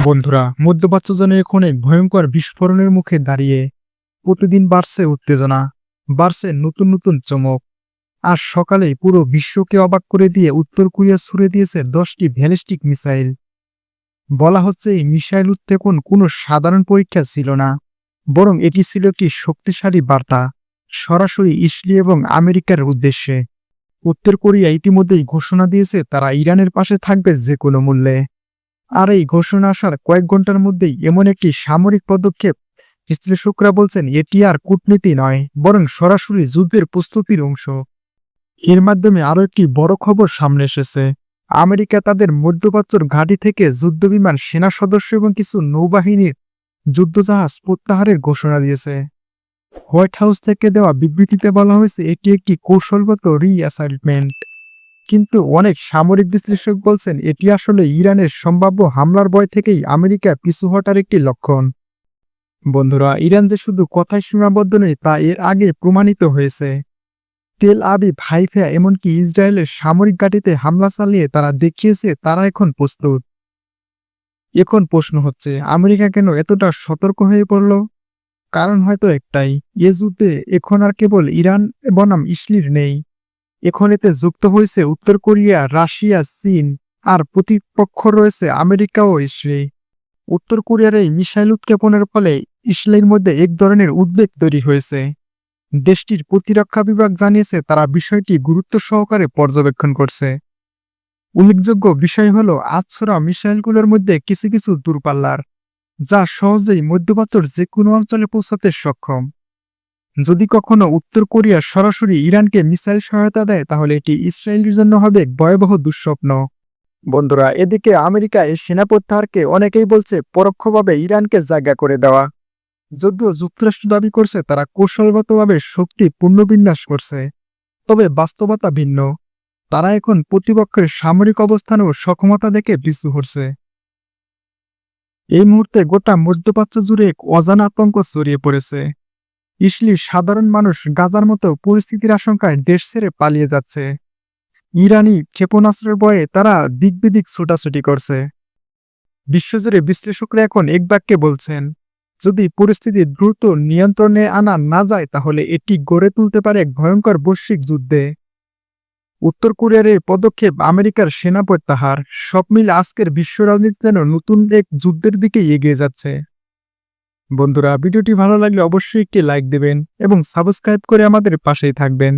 বন্ধুরা, মধ্যপ্রাচ্য যেন এখন এক ভয়ঙ্কর বিস্ফোরণের মুখে দাঁড়িয়ে। প্রতিদিন বাড়ছে উত্তেজনা, বাড়ছে নতুন নতুন চমক। আজ সকালে পুরো বিশ্বকে অবাক করে দিয়ে উত্তর কোরিয়া ছুড়ে দিয়েছে 10টি ব্যালিস্টিক মিসাইল। বলা হচ্ছে এই মিসাইল উৎক্ষেপণ কোনো সাধারণ পরীক্ষা ছিল না, বরং এটি ছিল একটি শক্তিশালী বার্তা, সরাসরি ইসরায়েল এবং আমেরিকার উদ্দেশ্যে। উত্তর কোরিয়া ইতিমধ্যেই ঘোষণা দিয়েছে তারা ইরানের পাশে থাকবে যে কোনো মূল্যে। আর এই ঘোষণা আসার কয়েক ঘন্টার মধ্যেই এমন একটি সামরিক পদক্ষেপ, বিশ্লেষকরা বলছেন এটি আর কূটনীতি নয়, বরং সরাসরি যুদ্ধের প্রস্তুতির অংশ। এর মাধ্যমে আরও একটি বড় খবর সামনে এসেছে। আমেরিকা তাদের মধ্যপ্রাচ্যের ঘাঁটি থেকে যুদ্ধবিমান, সেনা সদস্য এবং কিছু নৌবাহিনীর যুদ্ধজাহাজ প্রত্যাহারের ঘোষণা দিয়েছে। হোয়াইট হাউস থেকে দেওয়া বিবৃতিতে বলা হয়েছে এটি একটি কৌশলগত রিঅ্যাসাইনমেন্ট। কিন্তু অনেক সামরিক বিশ্লেষক বলছেন এটি আসলে ইরানের সম্ভাব্য হামলার ভয় থেকেই আমেরিকা পিছু হটার একটি লক্ষণ। বন্ধুরা, ইরান যে শুধু কথায় সীমাবদ্ধ নেই তা এর আগে প্রমাণিত হয়েছে। তেল আবিব, হাইফা এমনকি ইসরায়েলের সামরিক ঘাঁটিতে হামলা চালিয়ে তারা দেখিয়েছে তারা এখন প্রস্তুত। এখন প্রশ্ন হচ্ছে, আমেরিকা কেন এতটা সতর্ক হয়ে পড়ল? কারণ হয়তো একটাই, এ যুদ্ধে এখন আর কেবল ইরান বনাম ইসরায়েল নেই, এখন এতে যুক্ত হয়েছে উত্তর কোরিয়া, রাশিয়া, চীন, আর প্রতিপক্ষ রয়েছে আমেরিকা ও ইসরায়েল। উত্তর কোরিয়ার এই মিসাইল উৎক্ষেপণের ফলে ইসরায়েলের মধ্যে এক ধরনের উদ্বেগ তৈরি হয়েছে। দেশটির প্রতিরক্ষা বিভাগ জানিয়েছে তারা বিষয়টি গুরুত্ব সহকারে পর্যবেক্ষণ করছে। উল্লেখযোগ্য বিষয় হল আছড়া মিসাইলগুলোর মধ্যে কিছু কিছু দূরপাল্লার, যা সহজেই মধ্যপ্রাচ্যের যে কোনো অঞ্চলে পৌঁছাতে সক্ষম। যদি কখনো উত্তর কোরিয়া সরাসরি ইরানকে মিসাইল সহায়তা দেয় তাহলে এটি ইসরায়েলের জন্য হবে এক ভয়াবহ দুঃস্বপ্ন। বন্ধুরা, এদিকে আমেরিকায় সেনা প্রত্যাহারকে অনেকেই বলছে পরোক্ষভাবে ইরানকে জায়গা করে দেওয়া। যদিও যুক্তরাষ্ট্র দাবি করছে তারা কৌশলগতভাবে শক্তি পুনর্বিন্যাস করছে, তবে বাস্তবতা ভিন্ন। তারা এখন প্রতিপক্ষের সামরিক অবস্থান ও সক্ষমতা দেখে পিছু হটছে। এই মুহূর্তে গোটা মধ্যপ্রাচ্য জুড়ে এক অজানা আতঙ্ক ছড়িয়ে পড়েছে। ইসরায়েলের সাধারণ মানুষ গাজার মতো পরিস্থিতির আশঙ্কায় দেশ ছেড়ে পালিয়ে যাচ্ছে। ইরানি ক্ষেপণাস্ত্রের ভয়ে তারা দিক বিদিক ছোটাছুটি করছে। বিশ্বজুড়ে বিশ্লেষকরা এখন এক বাক্যে বলছেন, যদি পরিস্থিতি দ্রুত নিয়ন্ত্রণে আনা না যায় তাহলে এটি গড়ে তুলতে পারে এক ভয়ঙ্কর বৈশ্বিক যুদ্ধে। উত্তর কোরিয়ার এই পদক্ষেপ, আমেরিকার সেনা প্রত্যাহার, সব মিলে আজকের বিশ্ব রাজনীতি যেন নতুন এক যুদ্ধের দিকে এগিয়ে যাচ্ছে। বন্ধুরা, ভিডিওটি ভালো লাগলে অবশ্যই একটি লাইক দেবেন এবং সাবস্ক্রাইব করে আমাদের পাশেই থাকবেন।